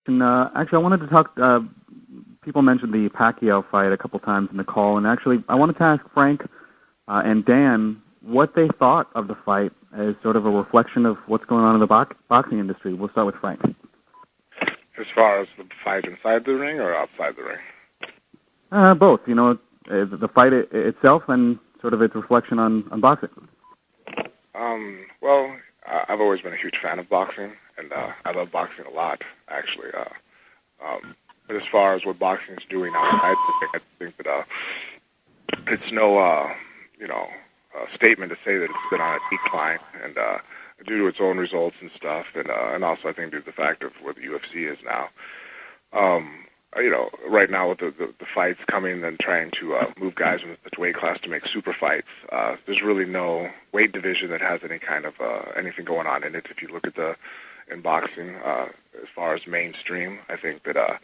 And actually, I wanted to talk. People mentioned the Pacquiao fight a couple times in the call, and actually, I wanted to ask Frank and Dan what they thought of the fight as sort of a reflection of what's going on in the boxing industry. We'll start with Frank. As far as the fight inside the ring or outside the ring? Both. You know, the fight itself and sort of its reflection on boxing. Well, I've always been a huge fan of boxing, and I love boxing a lot, actually. But as far as what boxing is doing outside the ring, I think that it's no, statement to say that it's been on a decline, and due to its own results and stuff, and also I think due to the fact of where the UFC is now. Right now with the fights coming and trying to move guys with the weight class to make super fights, there's really no weight division that has any kind of anything going on in it. If you look at in boxing, as far as mainstream, I think that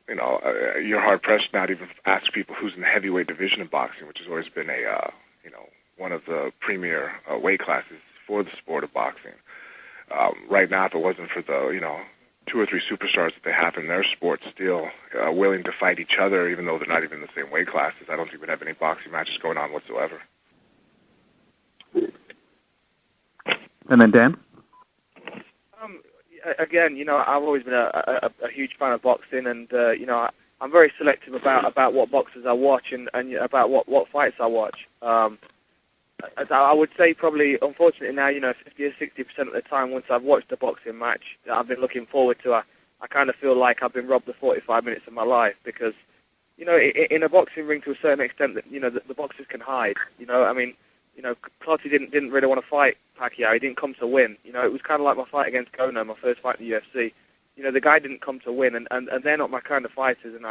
you're hard pressed now to even ask people who's in the heavyweight division of boxing, which has always been one of the premier weight classes for the sport of boxing. Right now, if it wasn't for the 2 or 3 superstars that they have in their sport still willing to fight each other, even though they're not even in the same weight classes, I don't think we'd have any boxing matches going on whatsoever. And then Dan? Again, I've always been a huge fan of boxing, and I'm very selective about what boxers I watch and about what fights I watch. I would say probably, unfortunately now, 50 or 60% of the time once I've watched a boxing match that I've been looking forward to, I kind of feel like I've been robbed of 45 minutes of my life because, in a boxing ring to a certain extent that, the boxers can hide. Clottey didn't really want to fight Pacquiao. He didn't come to win. It was kind of like my fight against Gono, my first fight in the UFC. The guy didn't come to win, and they're not my kind of fighters, and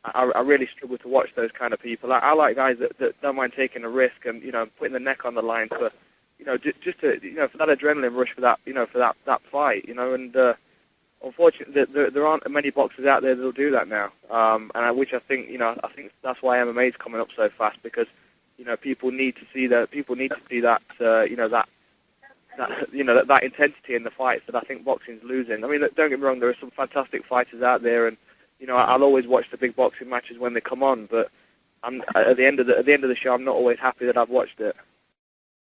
I really struggle to watch those kind of people. I like guys that don't mind taking a risk and putting the neck on the line for just to for that adrenaline rush for that fight. And unfortunately there aren't many boxers out there that'll do that now. And which I think I think that's why MMA is coming up so fast because people need to see that that intensity in the fights that I think boxing's losing. I mean, don't get me wrong, there are some fantastic fighters out there, and I'll always watch the big boxing matches when they come on. But at the end of the show, I'm not always happy that I've watched it.